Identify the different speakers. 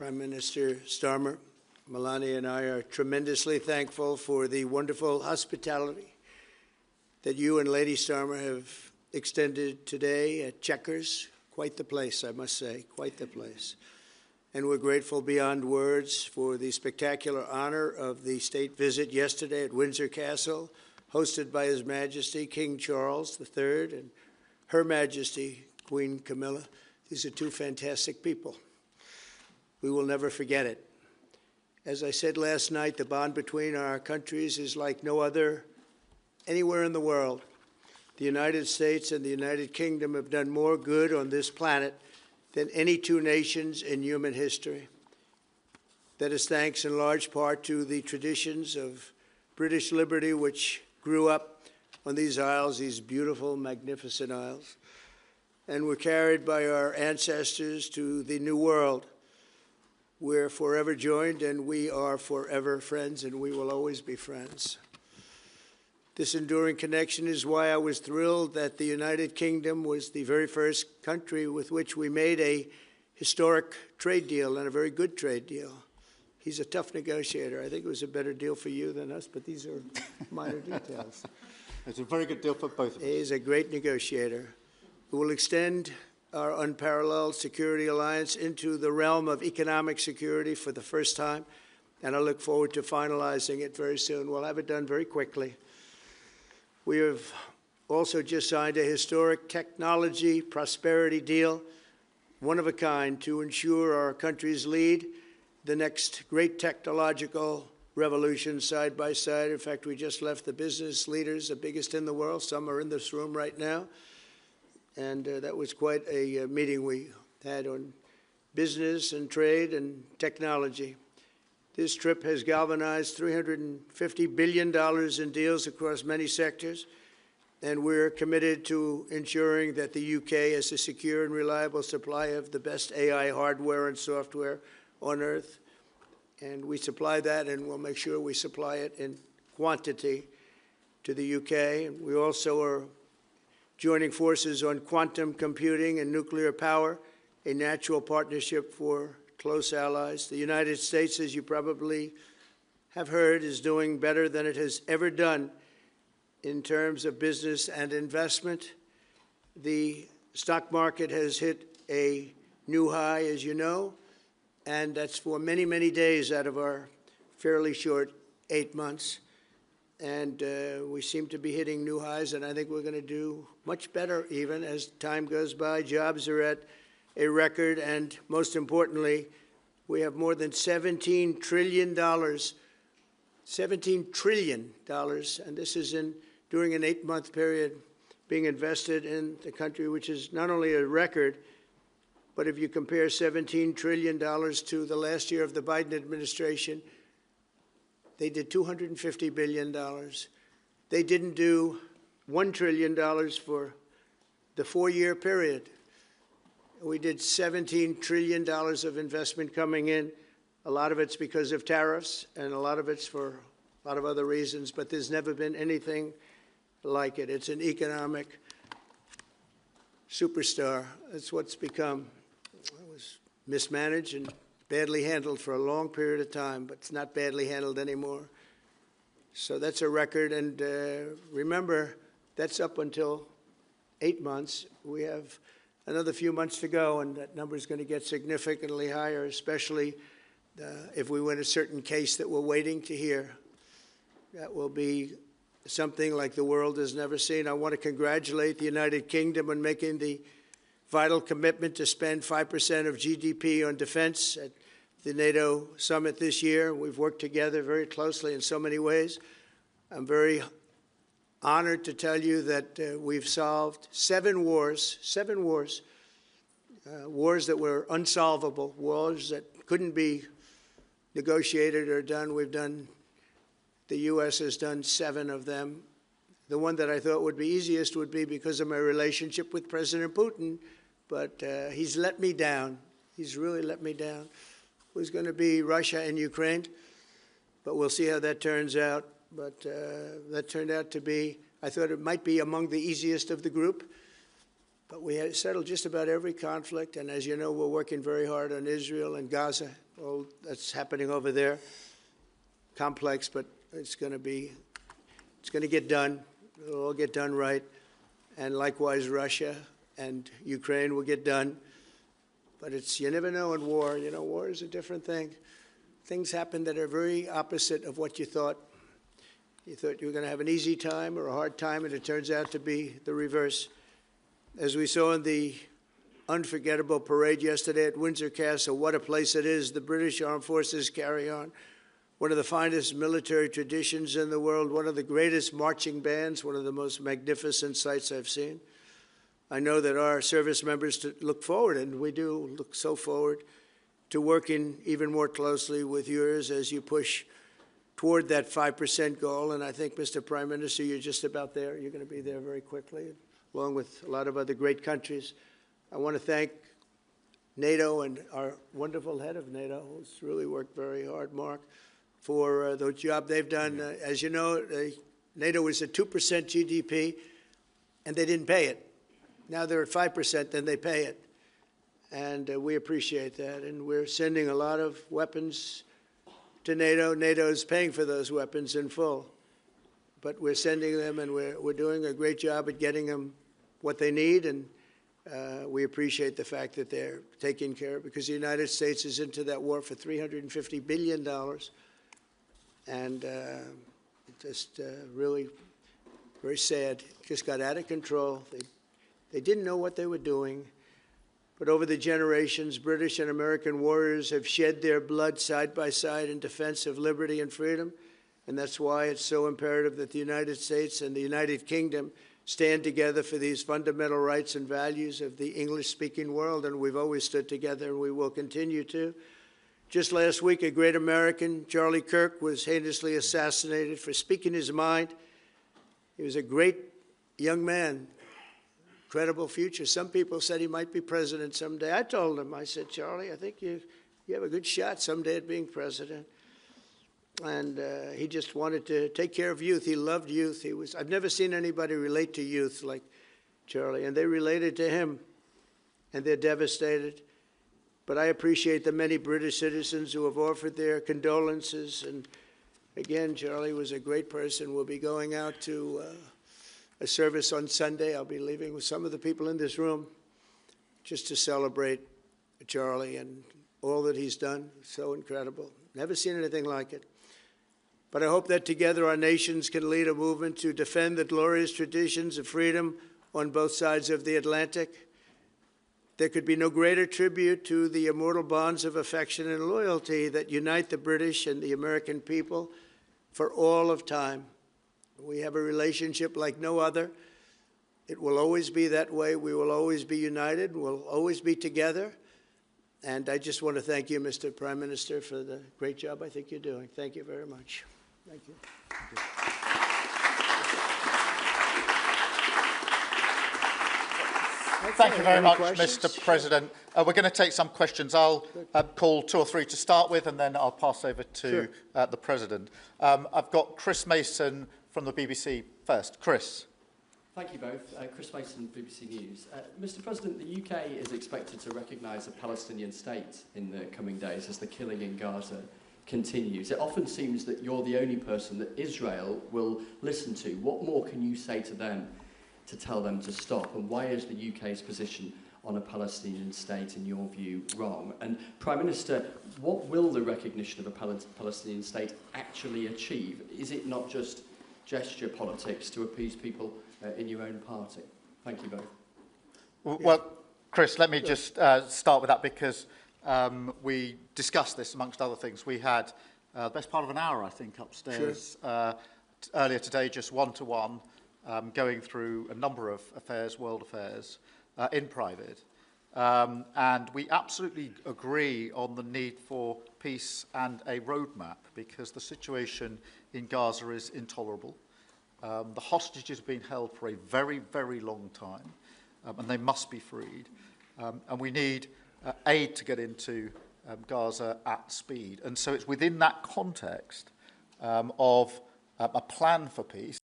Speaker 1: Prime Minister Starmer, Melania and I are tremendously thankful for the wonderful hospitality that you and Lady Starmer have extended today at Chequers. Quite the place, I must say, quite the place. And we're grateful beyond words for the spectacular honor of the state visit yesterday at Windsor Castle, hosted by His Majesty King Charles III and Her Majesty Queen Camilla. These are two fantastic people. We will never forget it. As I said last night, the bond between our countries is like no other anywhere in the world. The United States and the United Kingdom have done more good on this planet than any two nations in human history. That is thanks in large part to the traditions of British liberty, which grew up on these isles, these beautiful, magnificent isles, and were carried by our ancestors to the New World. We're forever joined, and we are forever friends, and we will always be friends. This enduring connection is why I was thrilled that the United Kingdom was the very first country with which we made a historic trade deal, and a very good trade deal. He's a tough negotiator. I think it was a better deal for you than us, but these are minor details.
Speaker 2: It's a very good deal for both of us.
Speaker 1: He's a great negotiator who will extend our unparalleled security alliance into the realm of economic security for the first time, and I look forward to finalizing it very soon. We'll have it done very quickly. We have also just signed a historic technology prosperity deal, one of a kind, to ensure our countries lead the next great technological revolution side by side. In fact, we just left the business leaders, the biggest in the world. Some are in this room right now. And that was quite a meeting we had on business and trade and technology. This trip has galvanized $350 billion in deals across many sectors, and we're committed to ensuring that the UK has a secure and reliable supply of the best AI hardware and software on Earth. And we supply that, and we'll make sure we supply it in quantity to the UK. And we also are joining forces on quantum computing and nuclear power, a natural partnership for close allies. The United States, as you probably have heard, is doing better than it has ever done in terms of business and investment. The stock market has hit a new high, as you know, and that's for many, many days out of our fairly short 8 months. And we seem to be hitting new highs, and I think we're going to do much better even as time goes by. Jobs are at a record, and most importantly, we have more than $17 trillion, $17 trillion, and this is during an 8-month period being invested in the country, which is not only a record, but if you compare $17 trillion to the last year of the Biden administration, they did $250 billion. They didn't do $1 trillion for the 4-year period. We did $17 trillion of investment coming in. A lot of it's because of tariffs, and a lot of it's for a lot of other reasons, but there's never been anything like it. It's an economic superstar. That's what's become. It was mismanaged and badly handled for a long period of time, but it's not badly handled anymore. So that's a record, and remember, that's up until 8 months. We have another few months to go, and that number is going to get significantly higher, especially if we win a certain case that we're waiting to hear. That will be something like the world has never seen. I want to congratulate the United Kingdom on making the vital commitment to spend 5% of GDP on defense at the NATO summit this year. We've worked together very closely in so many ways. I'm very honored to tell you that we've solved 7 wars, wars that were unsolvable, wars that couldn't be negotiated or done. The U.S. has done 7 of them. The one that I thought would be easiest would be because of my relationship with President Putin, but he's let me down. He's really let me down. It was going to be Russia and Ukraine, but we'll see how that turns out. But that turned out to be, I thought it might be among the easiest of the group, but we had settled just about every conflict, and as you know, we're working very hard on Israel and Gaza, all that's happening over there. Complex, but it's going to get done. It'll all get done right. And likewise, Russia and Ukraine will get done. But you never know in war. You know, war is a different thing. Things happen that are very opposite of what you thought. You thought you were going to have an easy time or a hard time, and it turns out to be the reverse. As we saw in the unforgettable parade yesterday at Windsor Castle, what a place it is. The British Armed Forces carry on one of the finest military traditions in the world, one of the greatest marching bands, one of the most magnificent sights I've seen. I know that our service members look forward, and we do look so forward to working even more closely with yours as you push toward that 5% goal. And I think, Mr. Prime Minister, you're just about there. You're going to be there very quickly, along with a lot of other great countries. I want to thank NATO and our wonderful head of NATO, who's really worked very hard, Mark, for the job they've done. As you know, NATO was at 2% GDP, and they didn't pay it. Now they're at 5%, then they pay it. And we appreciate that. And we're sending a lot of weapons to NATO. NATO is paying for those weapons in full. But we're sending them, and we're doing a great job at getting them what they need. And we appreciate the fact that they're taking care of it, because the United States is into that war for $350 billion. And just really very sad. It just got out of control. They didn't know what they were doing. But over the generations, British and American warriors have shed their blood side by side in defense of liberty and freedom. And that's why it's so imperative that the United States and the United Kingdom stand together for these fundamental rights and values of the English-speaking world. And we've always stood together, and we will continue to. Just last week, a great American, Charlie Kirk, was heinously assassinated for speaking his mind. He was a great young man. Incredible future. Some people said he might be president someday. I told him, I said, Charlie, I think you have a good shot someday at being president. And he just wanted to take care of youth. He loved youth. I've never seen anybody relate to youth like Charlie. And they related to him, and they're devastated. But I appreciate the many British citizens who have offered their condolences. And again, Charlie was a great person. We'll be going out to a service on Sunday. I'll be leaving with some of the people in this room just to celebrate Charlie and all that he's done. So incredible. Never seen anything like it. But I hope that together our nations can lead a movement to defend the glorious traditions of freedom on both sides of the Atlantic. There could be no greater tribute to the immortal bonds of affection and loyalty that unite the British and the American people for all of time. We have a relationship like no other. It will always be that way. We will always be united. We'll always be together. And I just want to thank you, Mr. Prime Minister, for the great job I think you're doing. Thank you very much. Thank you.
Speaker 3: Thank you very much, Mr. President. We're going to take some questions. I'll call 2 or 3 to start with, and then I'll pass over to the President. I've got Chris Mason from the BBC first. Chris.
Speaker 4: Thank you both. Chris Mason, BBC News. Mr. President, the UK is expected to recognise a Palestinian state in the coming days as the killing in Gaza continues. It often seems that you're the only person that Israel will listen to. What more can you say to them to tell them to stop? And why is the UK's position on a Palestinian state, in your view, wrong? And Prime Minister, what will the recognition of a Palestinian state actually achieve? Is it not just gesture politics to appease people in your own party? Thank you both.
Speaker 3: Well, Chris, let me just start with that, because we discussed this amongst other things. We had the best part of an hour, I think, upstairs earlier today, just one-to-one, going through a number of affairs, world affairs, in private. And we absolutely agree on the need for peace and a roadmap, because the situation in Gaza is intolerable. The hostages have been held for a very, very long time, and they must be freed. And we need aid to get into Gaza at speed. And so it's within that context of a plan for peace